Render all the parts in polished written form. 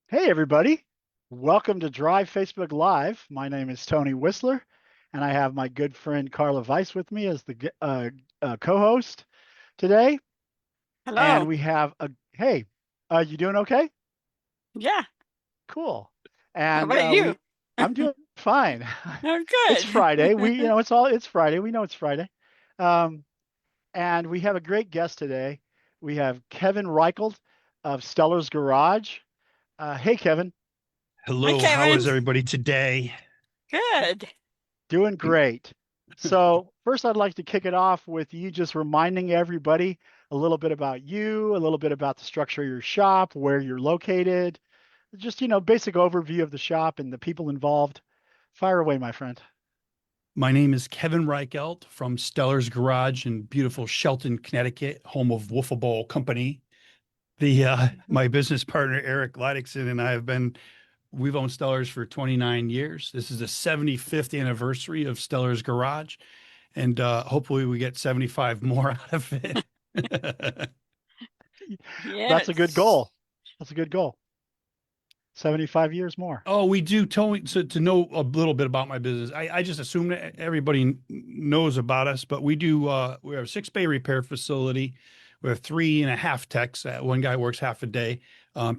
Hey, everybody. Welcome to Drive Facebook Live. My name is Tony Whistler, and I have my good friend Carla Weiss with me as the co-host today. And Hello. we have hey, you doing okay? Yeah. Cool. How And about you? I'm doing fine. Oh, It's good. Friday. It's Friday. We know it's Friday. Um, and we have a great guest today. We have Kevin Reichelt of Stellar's Garage. Hey, Kevin. Hi, Hello, how Kevin. is everybody today? Good. Doing great. So, first, I'd like to kick it off with you just reminding everybody a little bit about you, a little bit about the structure of your shop, where you're located, just, basic overview of the shop and the people involved. Fire away, my friend. My name is Kevin Reichelt from Stellar's Garage in beautiful Shelton, Connecticut, home of Wiffle Ball Company. The My business partner Eric Liddickson and I we've owned Stellar's for 29 years. This is the 75th anniversary of Stellar's Garage, and hopefully we get 75 more out of it. That's a good Yes. goal. That's a good goal. 75 years more. Oh, we do towing. So to know a little bit about my business, I just assume that everybody knows about us, but we have a 6 bay repair facility. We have 3.5 techs. One guy works half a day.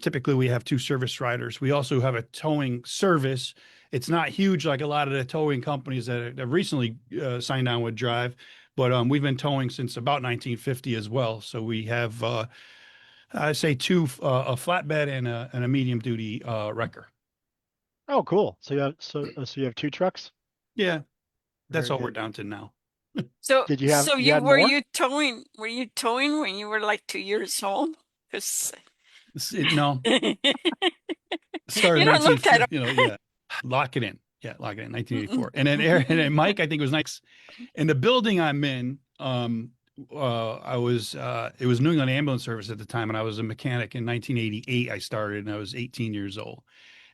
Typically, we have 2 service riders. We also have a towing service. It's not huge like a lot of the towing companies that have recently signed on with Drive, but we've been towing since about 1950 as well. So we have I say a flatbed and a medium duty wrecker. Oh, cool. So you have two trucks? Yeah, that's Very all we're good. down to now. So, Did you have so you you had were more? you towing? Were you towing when you were like 2 years old? 'Cause No, you started don't look that old. 1950. Yeah, lock it in. Yeah, lock it in 1984. And then Aaron and then Mike, I think it was nice. In the building I'm in, I was it was New England Ambulance Service at the time, and I was a mechanic in 1988. I started, and I was 18 years old.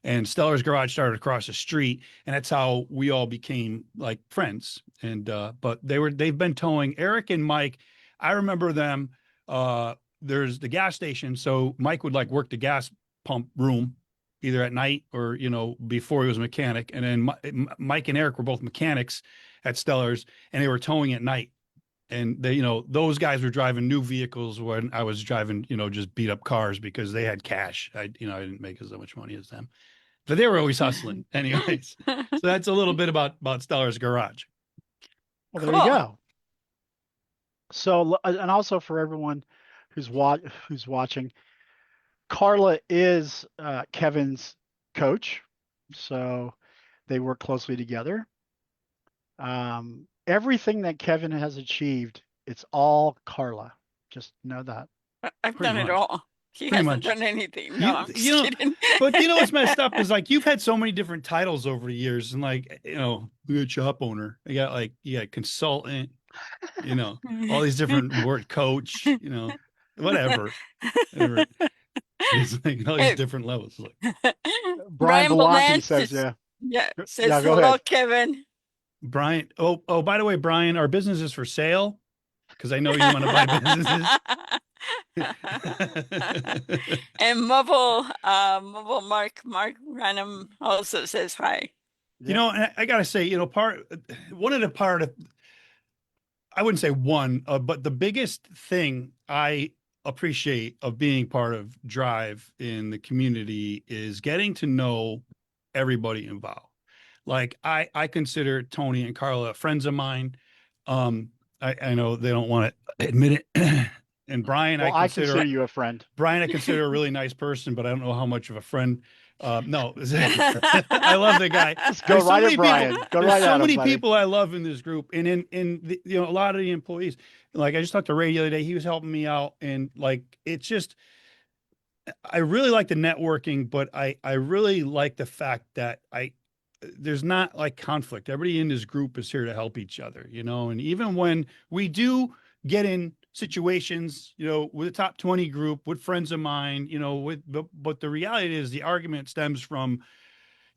And Stellar's Garage started across the street, and that's how we all became like friends. And but they've been towing Eric and Mike. I remember them. There's the gas station, so Mike would like work the gas pump room either at night or before he was a mechanic. And then Mike and Eric were both mechanics at Stellar's, and they were towing at night. And those guys were driving new vehicles when I was driving, just beat up cars because they had cash. I didn't make as much money as them, but they were always hustling anyways. So that's a little bit about Stellar's Garage. Well, there you Cool. go. So, and also for everyone who's watching, Carla is Kevin's coach, so they work closely together. Everything that Kevin has achieved, it's all Carla. Just know that. I've Pretty done it much. all. He Pretty hasn't much. done anything. No, You I'm you just know, kidding. but what's messed up is like you've had so many different titles over the years, and like you got shop owner, you got consultant, all these different word coach, whatever, whatever. It's like all these Hey, different levels. Like, Brian Brian Belanti Belant says, says, yeah, yeah, says yeah. Go hello, ahead. Kevin. Brian. Oh, by the way, Brian, our business is for sale because I know you want to buy businesses. And mobile Mark Random also says hi. Yep. And I gotta say, one of the part of I wouldn't say one, but the biggest thing I appreciate of being part of Drive in the community is getting to know everybody involved. Like I consider Tony and Carla friends of mine. Um, I know they don't want to admit it. And Well, I consider you a friend. Brian, I consider a really nice person, but I don't know how much of a friend. No, I love the guy. Just go There's so right at many people. Brian. Go There's right so at him, many buddy. people I love in this group, and a lot of the employees. Like I just talked to Ray the other day. He was helping me out, and like it's just I really like the networking, but I really like the fact that I there's not like conflict. Everybody in this group is here to help each other, and even when we do get in situations, with a top 20 group, with friends of mine, but the reality is the argument stems from,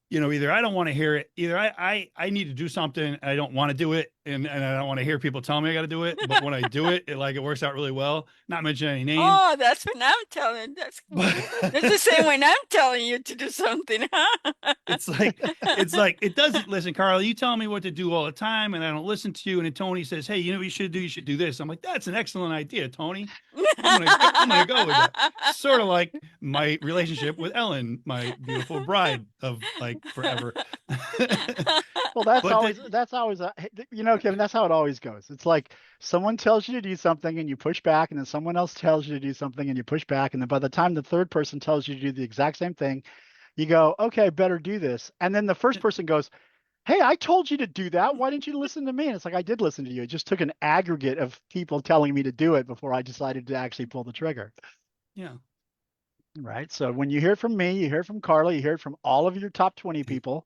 either I don't want to hear it, either I need to do something and I don't want to do it, and I don't want to hear people tell me I got to do it, but when I do it, it works out really well. Not mention any names, Oh, that's when I'm telling. That's but that's the same when I'm telling you to do something, huh? it's like it doesn't listen, Carl. You tell me what to do all the time, and I don't listen to you. And then Tony says, "Hey, you know what you should do? You should do this." I'm like, "That's an excellent idea, Tony. I'm gonna go with that." Sort of like my relationship with Ellen, my beautiful bride of like forever. Well, that's But always Kevin, that's how it always goes. It's like someone tells you to do something and you push back, and then someone else tells you to do something and you push back, and then by the time the third person tells you to do the exact same thing, you go, okay, better do this. And then the first person goes, hey, I told you to do that. Why didn't you listen to me? And it's like, I did listen to you. It just took an aggregate of people telling me to do it before I decided to actually pull the trigger. yeah, Right. So when you hear it from me, you hear it from Carla, you hear it from all of your top 20 people,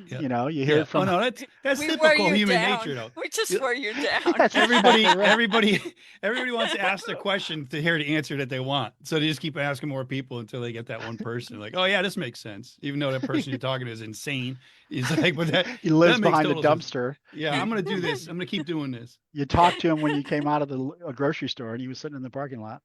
yeah, you hear yeah. it Oh from, no, that's We wear typical you human down. nature, though. We just wear you down. that's everybody exactly right. everybody everybody wants to ask the question to hear the answer that they want, so they just keep asking more people until they get that one person like, oh yeah, this makes sense, even though that person you're talking to is insane. He's like, but that He lives makes behind the total sense. dumpster. Yeah, I'm gonna do this. I'm gonna keep doing this. You talked to him when you came out of the grocery store and he was sitting in the parking lot.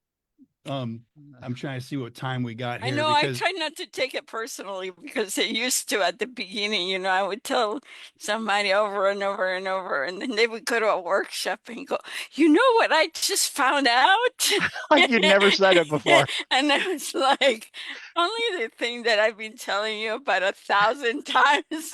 um I'm trying to see what time we got I here know I because try not to take it personally because I used to at the beginning, I would tell somebody over and over and over, and then they would go to a workshop and go, you know what I just found out? Like you'd never said it before. And I was like, only the thing that I've been telling you about 1,000 times.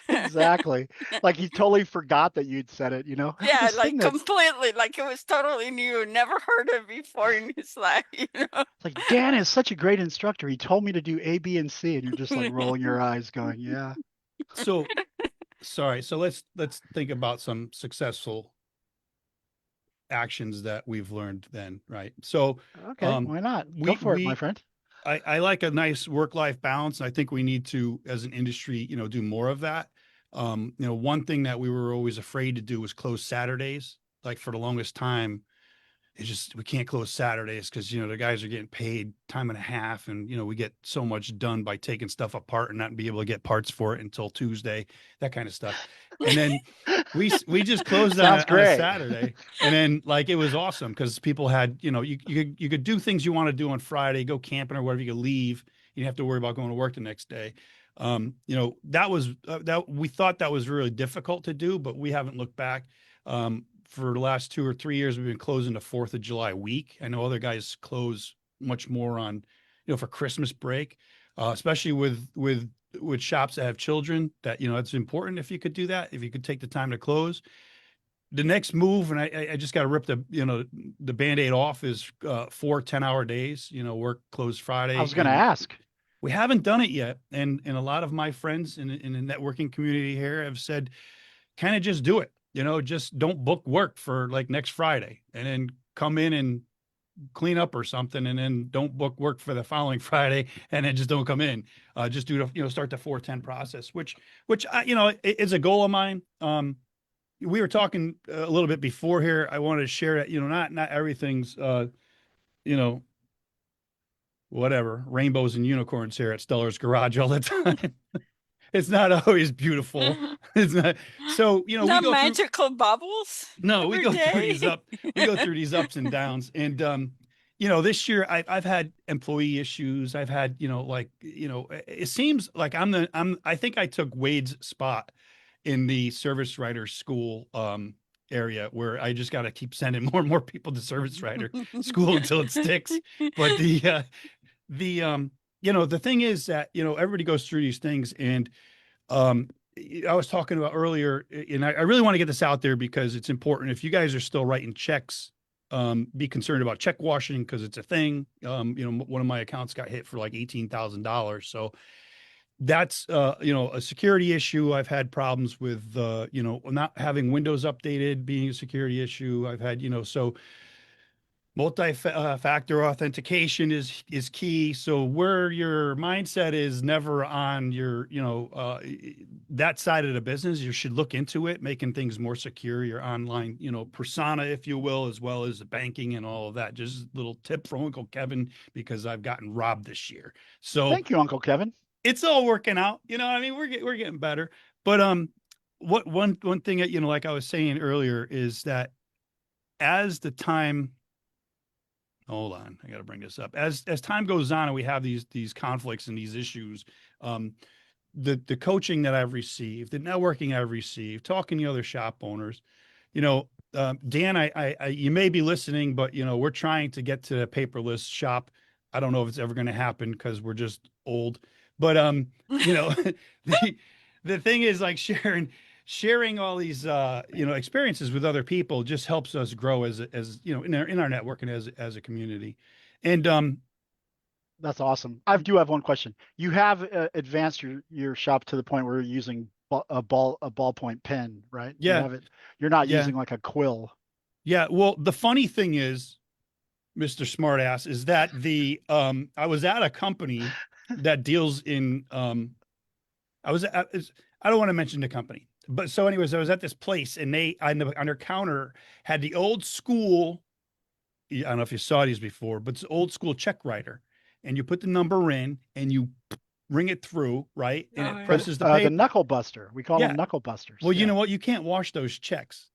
Exactly. Like he totally forgot that you'd said it, Hey, Yeah, this thing like that completely, like it was totally new, never heard of before in his life. it's like Dan is such a great instructor. He told me to do A, B, and C, and you're just like rolling your eyes, going, "Yeah, so sorry, so let's think about some successful actions that we've learned then, right? So okay, um why not? Go we for it, my we friend." I like a nice work-life balance, and I think we need to, as an industry, do more of that. One thing that we were always afraid to do was close Saturdays. Like for the longest time, it's just we can't close Saturdays because the guys are getting paid time and a half, and we get so much done by taking stuff apart and not be able to get parts for it until Tuesday, that kind of stuff. And then we just closed on Sounds a great. Saturday, and then like it was awesome because people had you could do things you want to do on Friday, go camping or whatever. You could leave. You didn't have to worry about going to work the next day. That was that we thought that was really difficult to do, but we haven't looked back. For the last 2 or 3 years, we've been closing the 4th of July week. I know other guys close much more on, for Christmas break, especially with shops that have children. That it's important if you could do that, if you could take the time to close. The next move, and I just got to rip the Band-Aid off, is 4 10-hour days. Work closed I Friday, was going to and ask. we haven't done it yet. And a lot of my friends in the networking community here have said, kind of just do it. Just don't book work for like next Friday and then come in and clean up or something, and then don't book work for the following Friday and then just don't come in. Just do start the 410 process, which is a goal of mine. We were talking a little bit before here. I wanted to share that not everything's you know whatever rainbows and unicorns here at Stellar's Garage all the time. It's not always beautiful. It's not. So, we Not go through, magical bubbles no, we every go through day. these we go through these ups and downs. And, this year I've had employee issues. I've had, it seems like I think I took Wade's spot in the service writer school, area where I just got to keep sending more and more people to service writer school until it sticks. But the thing is that, everybody goes through these things. And um, I was talking about earlier, and I really want to get this out there because it's important. If you guys are still writing checks, be concerned about check washing because it's a thing. One of my accounts got hit for like $18,000. So that's, a security issue. I've had problems with, not having Windows updated being a security issue. I've had, so multi-factor authentication is key. So where your mindset is never on your, that side of the business, you should look into it, making things more secure, your online, persona, if you will, as well as the banking and all of that. Just a little tip from Uncle Kevin, because I've gotten robbed this year. So Thank you, Uncle Kevin. it's all working out. I mean, we're getting better, but what one thing that, like I was saying earlier, is that as the time hold on, I got to bring this up. As time goes on and we have these conflicts and these issues, um, the coaching that I've received, the networking I've received, talking to other shop owners, Dan, you may be listening, but we're trying to get to a paperless shop. I don't know if it's ever going to happen because we're just old, but the the thing is, like, sharing all these experiences with other people just helps us grow as in our network and as a community. And That's awesome. I do have one question. You have advanced your shop to the point where you're using a ballpoint pen, right? You yeah, have it. You're not yeah, using like a quill. yeah. Well, the funny thing is, Mr. Smartass, is that the I was at a company that deals in I was at, I don't want to mention the company, but so anyways, I was at this place and they on their counter had the old school. I don't know if you saw these before, but it's old school check writer, and you put the number in and you ring it through, right, and Oh, it yeah. presses the The paper. knuckle buster. We call Yeah. them knuckle busters. Well, you Yeah. know what? You can't wash those checks.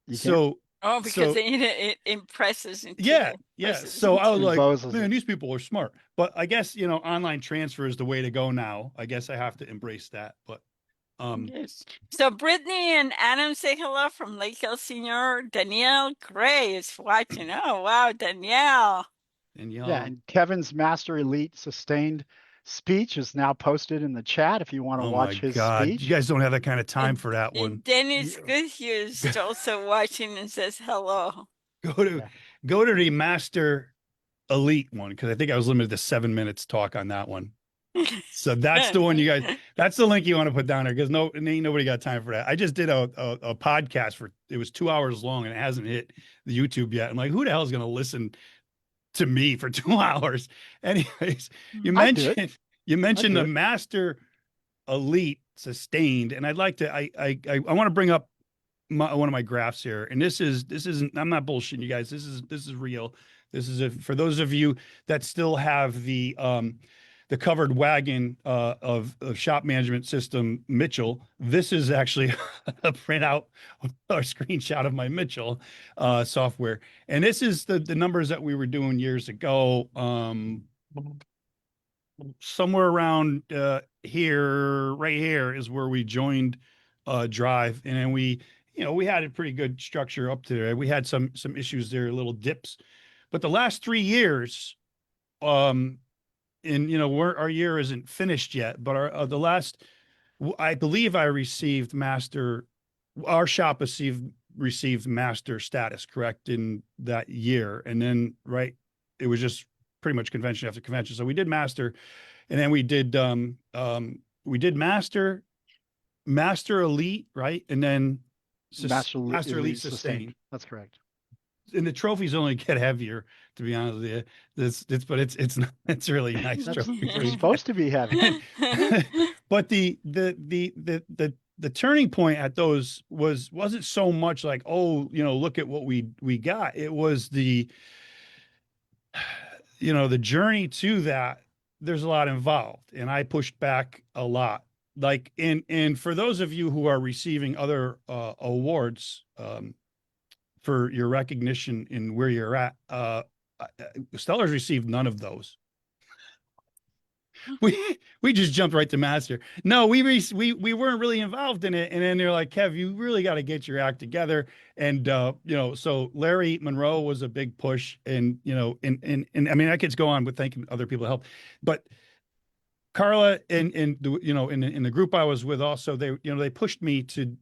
You can't. So Oh, because so it impresses into yeah, the yeah. presses So I was into. like, Exposes man, it. these people are smart. But I guess, online transfer is the way to go now. I guess I have to embrace that. But um Yes. So Brittany and Adam say hello from Lake Elsinore. Danielle Gray is watching. Oh, wow, Danielle. and Yeah. y'all, And Kevin's Master Elite sustained speech is now posted in the chat if you want to oh my watch his God. You speech. guys don't have that kind of time And, for that one. and Dennis You, Goodhue is also watching and says hello. Go to yeah. go to the Master Elite one because I think I was limited to 7 minutes talk on that one. So that's the one you guys. That's the link you want to put down there because ain't nobody got time for that. I just did a podcast for it was 2 hours long and it hasn't hit the YouTube yet. I'm like, who the hell is going to listen to me for 2 hours? Anyways, you I'd do it. mentioned you I'd mentioned do the it. Master Elite sustained, and I'd like to I want to bring up one of my graphs here, and this isn't I'm not bullshitting you guys. This is real. This is for those of you that still have the covered wagon of shop management system Mitchell. This is actually a printout or screenshot of my Mitchell software, and this is the numbers that we were doing years ago. Somewhere around here, right here, is where we joined Drive, and then we had a pretty good structure up to there. We had some issues there, little dips, but the last 3 years, um, and our year isn't finished yet, but the last, I believe I received master, our shop received master status, correct, in that year, and then right, it was just pretty much convention after convention. So we did master, and then we did master elite, right, and then master elite Elite sustained. sustain. That's correct. And the trophies only get heavier, to be honest with you. But it's not, it's really nice That's trophies they're when you get. supposed to be heavy. But the turning point at those wasn't so much like, oh, look at what we got. It was the journey to that. There's a lot involved, and I pushed back a lot. Like, and for those of you who are receiving other awards, for your recognition in where you're at, Stellar's received none of those. We just jumped right to master. No, we weren't really involved in it, and then they're like, Kev, you really got to get your act together. And so Larry Monroe was a big push, and and I mean, I could go on with thanking other people to help, but Carla and in the group I was with also, they pushed me to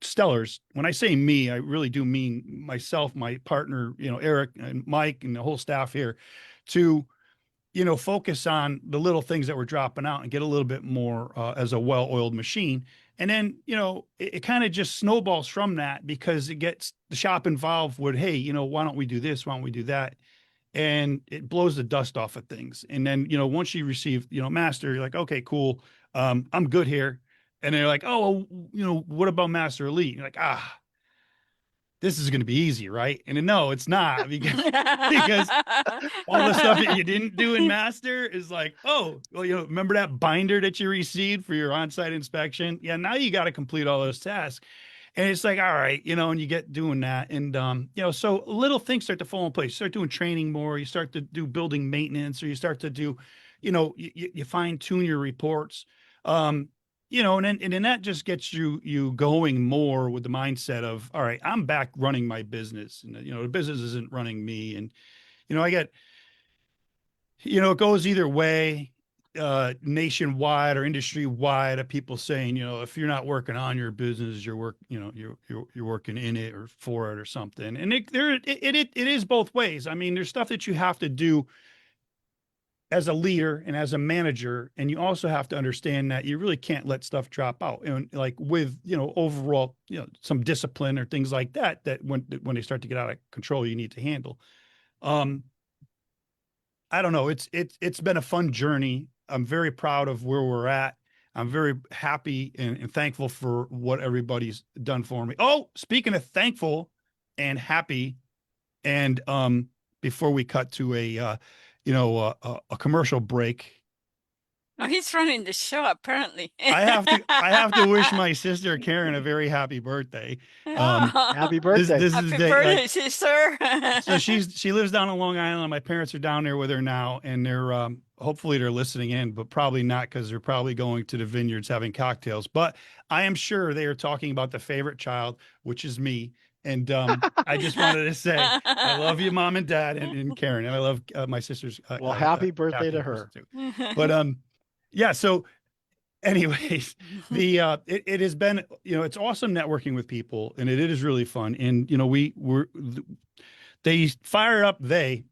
Stellars. When I say me, I really do mean myself, my partner, Eric and Mike and the whole staff here, to focus on the little things that were dropping out and get a little bit more as a well-oiled machine. And then, it kind of just snowballs from that because it gets the shop involved with, hey, why don't we do this? Why don't we do that? And it blows the dust off of things. And then, once you receive, master, you're like, okay, cool. I'm good here. And they're like, oh, well, what about master elite? You're like, this is going to be easy, right? And no, it's not because all the stuff that you didn't do in master is like, oh, well, remember that binder that you received for your on-site inspection? Yeah, now you got to complete all those tasks. And it's like, all right, and you get doing that. And, so little things start to fall in place. You start doing training more. You start to do building maintenance, or you start to do, you fine tune your reports. And then that just gets you going more with the mindset of, all right, I'm back running my business, and the business isn't running me. And I get, it goes either way, nationwide or industry wide, of people saying, if you're not working on your business, you're working in it or for it or something. And it is both ways. I mean, there's stuff that you have to do as a leader and as a manager, and you also have to understand that you really can't let stuff drop out. And like with overall some discipline or things like that when they start to get out of control, you need to handle. I don't know. It's been a fun journey. I'm very proud of where we're at. I'm very happy and thankful for what everybody's done for me. Oh, speaking of thankful and happy, and before we cut to a commercial break, Oh, he's running the show apparently. I have to wish my sister Karen a very happy birthday. Happy This birthday. this is Happy the day, birthday, sister. so she lives down on Long Island. My parents are down there with her now, and they're hopefully they're listening in, but probably not, because they're probably going to the vineyards having cocktails. But I am sure they are talking about the favorite child, which is me. And I just wanted to say I love you, Mom and Dad, and Karen, and I love my sister's Well, happy birthday Kathy to and Kristen her. too. But yeah. So anyways, it has been, it's awesome networking with people, and it is really fun. And they fire up, the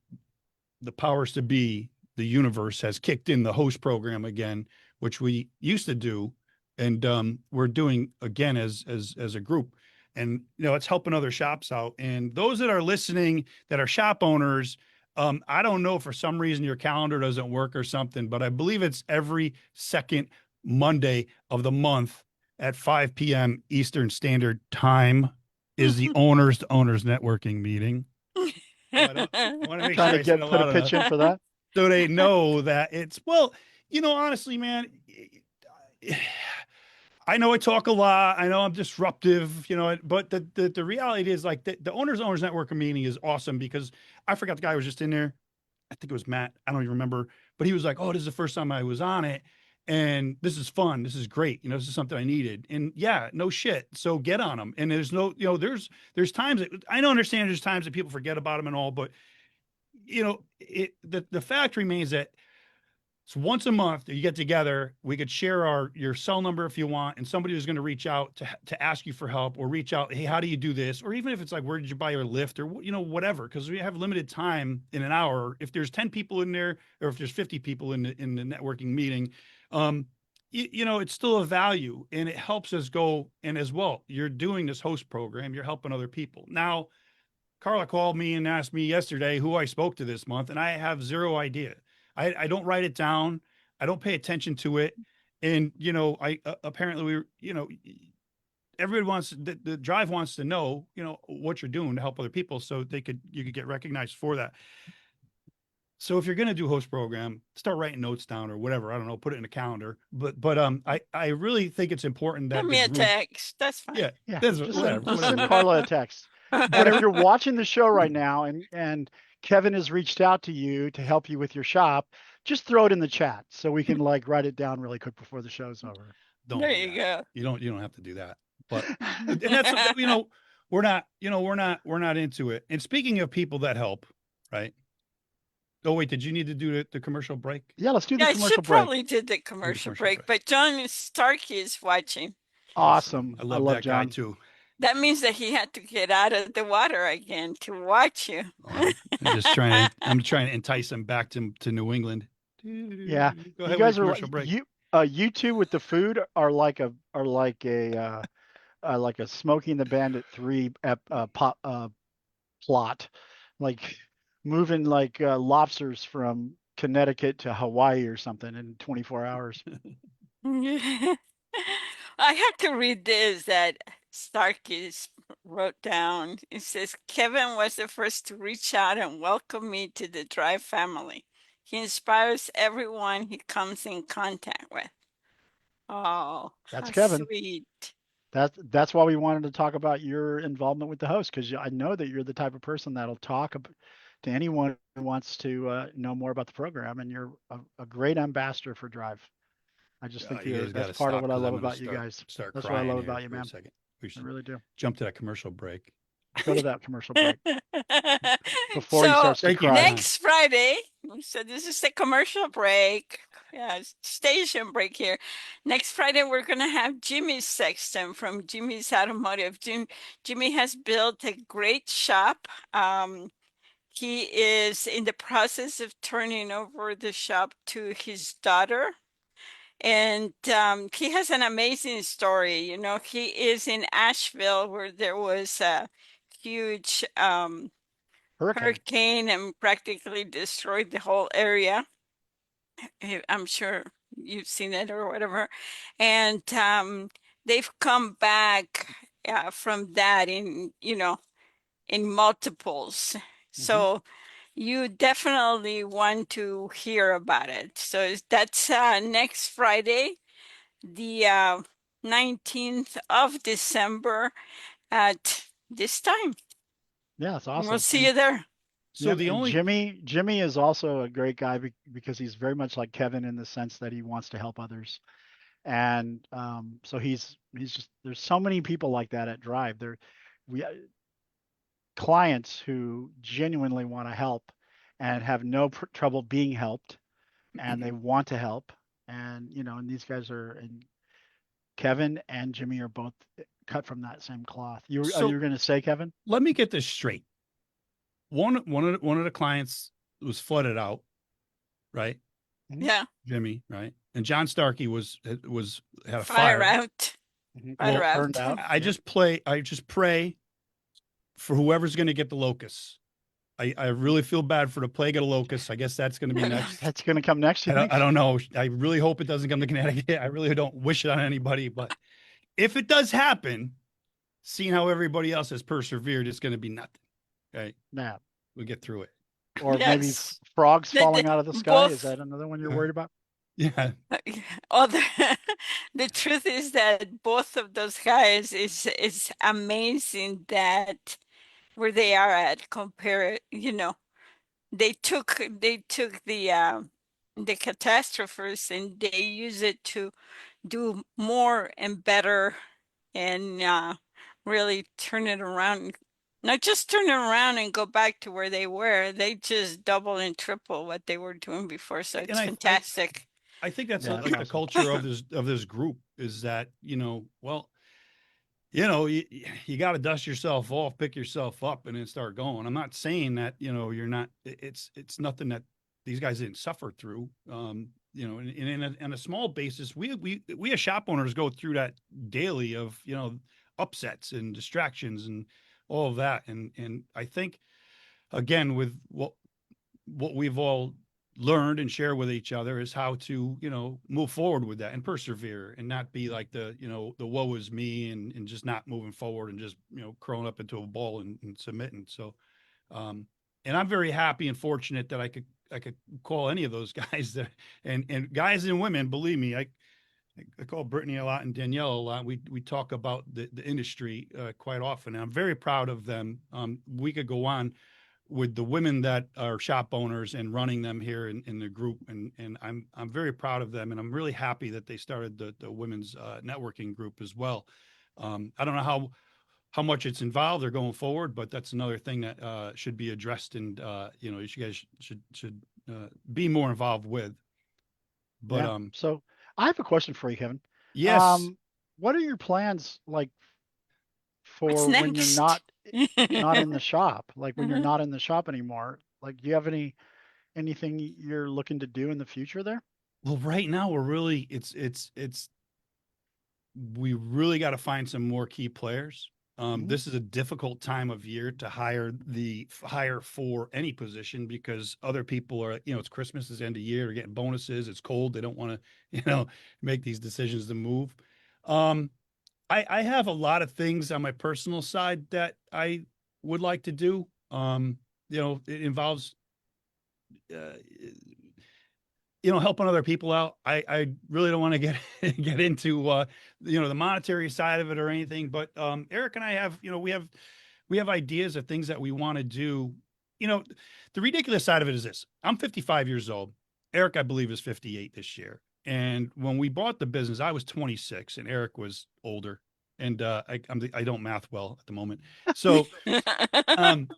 powers to be, the universe has kicked in the host program again, which we used to do, and we're doing again as a group. And it's helping other shops out. And those that are listening that are shop owners, I don't know, for some reason your calendar doesn't work or something, but I believe it's every second Monday of the month at 5 p.m. Eastern Standard Time is the owners to owners networking meeting. So I want to make Trying sure to I said a put a lot of pitch in that, for that. so they know that it's, well, honestly, man, I know I talk a lot. I know I'm disruptive, but the reality is, like, the owners networking meeting is awesome, because I forgot the guy who was just in there. I think it was Matt. I don't even remember, but he was like, "Oh, this is the first time I was on it, and this is fun. This is great. This is something I needed." And yeah, no shit. So get on them. And there's no, there's times that I don't understand. There's times that people forget about them and all, but the fact remains that it's once a month that you get together. We could share your cell number if you want, and somebody is going to reach out to ask you for help, or reach out, hey, how do you do this? Or even if it's like, where did you buy your lift, or whatever, because we have limited time in an hour. If there's 10 people in there, or if there's 50 people in the networking meeting, it's still a value, and it helps us go. And as well, you're doing this host program, you're helping other people. Now, Carla called me and asked me yesterday who I spoke to this month, and I have zero idea. I don't write it down. I don't pay attention to it. And, I apparently everybody wants, the drive wants to know, what you're doing to help other people, so you could get recognized for that. So if you're going to do host program, start writing notes down or whatever. I don't know, put it in a calendar. But I really think it's important that Send the me a group, text. That's fine. yeah, Yeah, that's just whatever. send Carla a text. But if you're watching the show right now, and Kevin has reached out to you to help you with your shop, just throw it in the chat so we can like write it down really quick before the show's over. Don't There do you that. go. You don't have to do that. But and that's we're not into it. And speaking of people that help, right? Oh wait, did you need to do the commercial break? Yeah, let's do the Yeah, I commercial should break. probably do the Do the commercial commercial break, break. but John Starkey is watching. Awesome. I I love love that guy John. too. That means that he had to get out of the water again to watch you. I'm trying to entice him back to New England. Yeah, Go you ahead with your guys are commercial break. you two with the food are like a Smoking the Bandit 3 plot, like moving like lobsters from Connecticut to Hawaii or something in 24 hours. I have to read this, that Starkey's wrote down. It says, Kevin was the first to reach out and welcome me to the Drive family. He inspires everyone he comes in contact with. Oh, That's how Kevin. sweet. That's why we wanted to talk about your involvement with the host, because I know that you're the type of person that'll talk to anyone who wants to know more about the program, and you're a great ambassador for Drive. I just think You guys got that's to part of stop what I because love I'm going to about you guys. start That's what I crying love here about you, for a man. second. We I should really do. jump to that commercial break. Go to that commercial break before he So starts to Thank you, cry. John. next Friday, so this is the commercial break, yeah, station break here. Next Friday, we're gonna have Jimmy Sexton from Jimmy's Automotive. Jimmy has built a great shop. He is in the process of turning over the shop to his daughter. And he has an amazing story. You know, he is in Asheville where there was a huge Hurricane. hurricane and practically destroyed the whole area. I'm sure you've seen it or whatever. And they've come back from that in, you know, in multiples. Hmm. So you definitely want to hear about it. So that's next Friday, the 19th of December at this time. Yeah, it's We'll awesome. see you there. So Yeah, the and only Jimmy is also a great guy because he's very much like Kevin in the sense that he wants to help others. And so he's just there's so many people like that at Drive. We clients who genuinely want to help and have no trouble being helped, and they want to help. And and these guys and Kevin and Jimmy are both cut from that same cloth. so You're going to say, Kevin? let me get this straight. One of the clients was flooded out, right? Hmm. Yeah, Jimmy, right? And John Starkey had a fire fire. out, Hmm. fire Well, Burned out. out. I Yeah. just pray for whoever's going to get the locusts. I really feel bad for the plague of the locusts. I guess that's going to be next. That's going to come next, you think? I don't know. I really hope it doesn't come to Connecticut. I really don't wish it on anybody, but if it does happen, seeing how everybody else has persevered, it's going to be nothing. Right? Nah. We'll get through it. Or maybe Yes. frogs The falling out of the sky. Is both that another one you're Uh, worried about? yeah. oh the truth is that both of those guys is amazing that where they are at compare, you know, they took the catastrophes and they use it to do more and better and really turn it around. Not just turn it around and go back to where they were. They just double and triple what they were doing before. So And it's fantastic. I think that's Yeah, that's like the awesome. culture of this group is that, well, you got to dust yourself off, pick yourself up, and then start going. I'm not saying that, you're not. It's nothing that these guys didn't suffer through. In a small basis, we as shop owners go through that daily of upsets and distractions and all of that. And I think again with what we've all learned and share with each other is how to move forward with that and persevere and not be like the woe is me and just not moving forward and just curling up into a ball and submitting. So and I'm very happy and fortunate that I could call any of those guys that and guys and women, believe me, I call Brittany a lot and Danielle a lot. We talk about the industry quite often. And I'm very proud of them. We could go on with the women that are shop owners and running them here in the group, and I'm very proud of them, and I'm really happy that they started the women's networking group as well. I don't know how much it's involved or going forward, but that's another thing that should be addressed, and you guys should be more involved with. But Yeah. So I have a question for you, Kevin. yes, Um, what are your plans like What's for when you're next? not in the shop? Like when you're not in the shop anymore? Like, do you have anything you're looking to do in the future there? well, right now we're really it's we really got to find some more key players. Hmm. This is a difficult time of year to hire for any position because other people are, it's Christmas, it's end of year, they're getting bonuses, it's cold, they don't want to, make these decisions to move. Um, I have a lot of things on my personal side that I would like to do. It involves, uh, helping other people out. I really don't want to get get into the monetary side of it or anything. But Eric and I have, we have ideas of things that we want to do. You know, the ridiculous side of it is this: I'm 55 years old. Eric, I believe, is 58 this year. And when we bought the business, I was 26 and Eric was older. And I don't math well at the moment. So um, and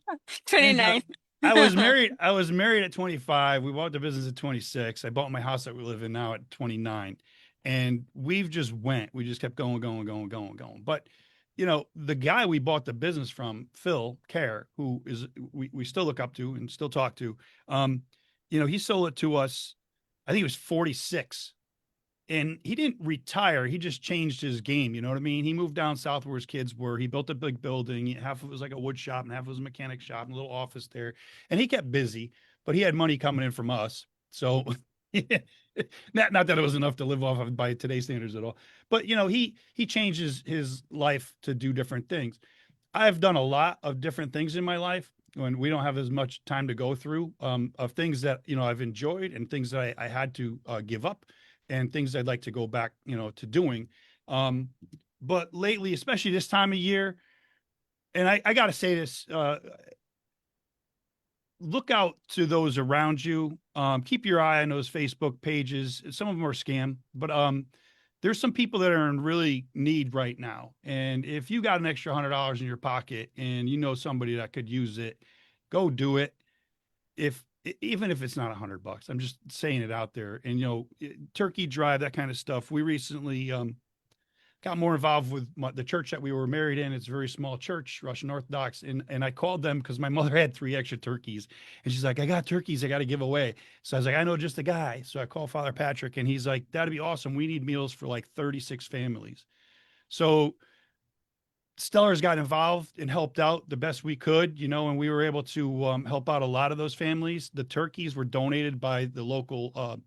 29. I was married at 25. We bought the business at 26. I bought my house that we live in now at 29. And we just kept going, going, going, going, going. But the guy we bought the business from, Phil Kerr, who is we still look up to and still talk to, he sold it to us. I think he was 46, and he didn't retire. He just changed his game. You know what I mean? He moved down south where his kids were. He built a big building. Half of it was like a wood shop and half of it was a mechanic shop and a little office there. And he kept busy, but he had money coming in from us. So not that it was enough to live off of by today's standards at all. But he changed his life to do different things. I've done a lot of different things in my life when we don't have as much time to go through, of things that, I've enjoyed and things that I had to give up and things I'd like to go back, to doing. But lately, especially this time of year, and I got to say this, look out to those around you. Keep your eye on those Facebook pages. Some of them are scam, but there's some people that are in really need right now. And if you got an extra $100 in your pocket and you know somebody that could use it, go do it. Even if it's not $100, I'm just saying it out there. And turkey drive, that kind of stuff. We recently got more involved with the church that we were married in. It's a very small church, Russian Orthodox. And I called them because my mother had 3 extra turkeys. And she's like, I got turkeys I got to give away. So I was like, I know just a guy. So I called Father Patrick and he's like, that'd be awesome. We need meals for like 36 families. So Stellar's got involved and helped out the best we could, and we were able to help out a lot of those families. The turkeys were donated by the local,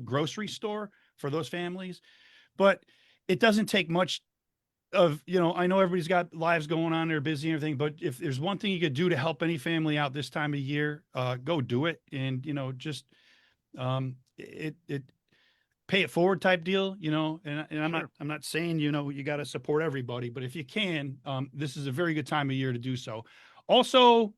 grocery store for those families. But it doesn't take much of, I know everybody's got lives going on, they're busy and everything, but if there's one thing you could do to help any family out this time of year, go do it. And, just, it pay it forward type deal, and Sure. I'm not saying, you got to support everybody, but if you can, this is a very good time of year to do so. Also,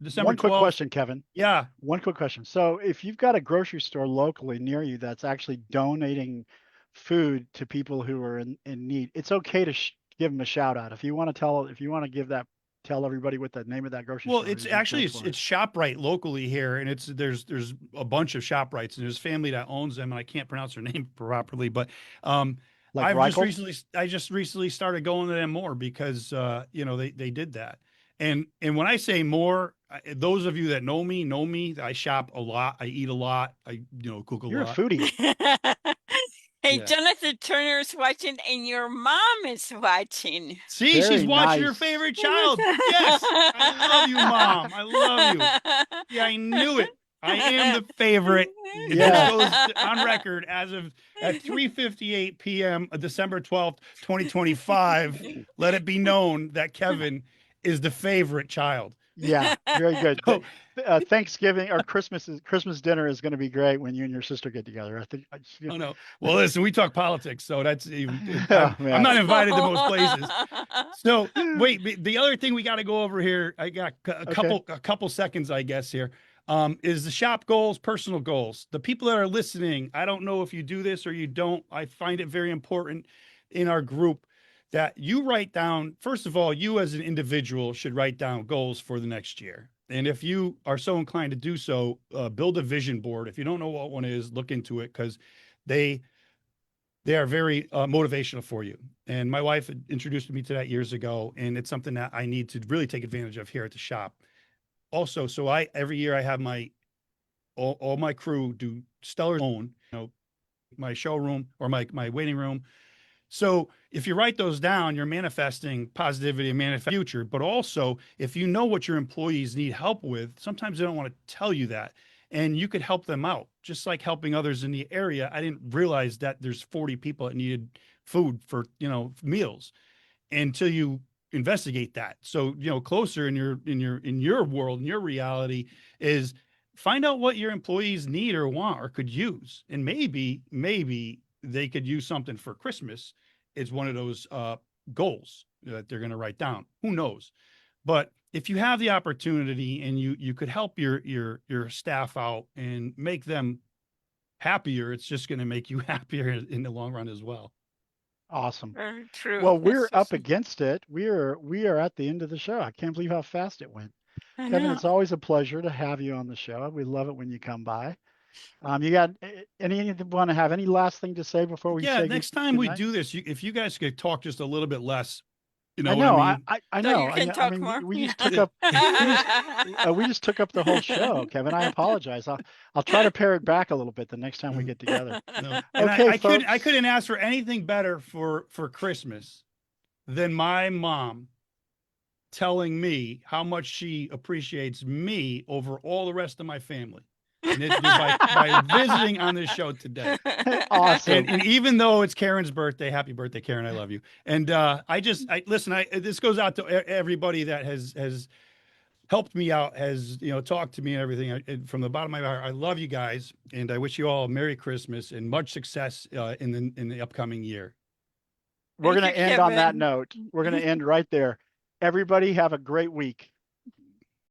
December One quick 12th. question, Kevin. Yeah. One quick question. So if you've got a grocery store locally near you that's actually donating food to people who are in need, it's okay to give them a shout out. If you want to tell everybody what the name of that grocery Well, store it's is, you actually go for it. it's ShopRite locally here, and there's a bunch of ShopRites, and there's a family that owns them, and I can't pronounce their name properly, but Like Reichelt? I just recently started going to them more because they did that, and when I say more, those of you that know me, I shop a lot, I eat a lot, I cook a You're a lot. foodie. Hey, Yeah. Jonathan Turner's watching, and your mom is watching. See, she's Very watching her nice. favorite child. Yes, I love you, Mom. I love you. Yeah, I knew it. I am the favorite. This Yes. goes on record as of at 3:58 p.m. December 12th, 2025. Let it be known that Kevin is the favorite child. Yeah, very good. So, Thanksgiving or Christmas dinner is going to be great when you and your sister get together. I think. oh no. Well, listen, we talk politics, so that's even Oh I'm man. not invited to most places. So wait, the other thing we got to go over here, I got Okay. a couple seconds, I guess here, is the shop goals, personal goals. The people that are listening, I don't know if you do this or you don't. I find it very important in our group that you write down, first of all, you as an individual should write down goals for the next year. And if you are so inclined to do so, build a vision board. If you don't know what one is, look into it because they they are very motivational for you. And my wife introduced me to that years ago, and it's something that I need to really take advantage of here at the shop. Also, so I every year I have my all my crew do Stellar's own, my showroom or my waiting room. So if you write those down, you're manifesting positivity and manifest future. But also, if you know what your employees need help with, sometimes they don't want to tell you that. And you could help them out, just like helping others in the area. I didn't realize that there's 40 people that needed food for, meals until you investigate that. So, closer in your world, in your reality is find out what your employees need or want or could use. And maybe they could use something for Christmas. It's one of those goals that they're going to write down. Who knows? But if you have the opportunity and you could help your staff out and make them happier, it's just going to make you happier in the long run as well. Awesome. Very true. Well, we're up It's against it. We are at the end of the show. I can't believe how fast it went. I Kevin, know. it's always a pleasure to have you on the show. We love it when you come by. You got any want to have any last thing to say before we Yeah, say next time good we night? do this, if you guys could talk just a little bit less, you I know what I know, mean? I So know. you can I talk mean, more. we Yeah. just took up we just took up the whole show, Kevin. I apologize. I'll try to pare it back a little bit the next time we get together. No. And Okay, I folks. couldn't ask for anything better for Christmas than my mom telling me how much she appreciates me over all the rest of my family. And it's by visiting on this show today. Awesome. And even though it's Karen's birthday, happy birthday, Karen. I love you. And I listen, this goes out to everybody that has helped me out, has, talked to me and everything. From the bottom of my heart, I love you guys. And I wish you all a Merry Christmas and much success in the upcoming year. We're Thank going you, to end on that Kevin. note. We're going to end right there. Everybody have a great week.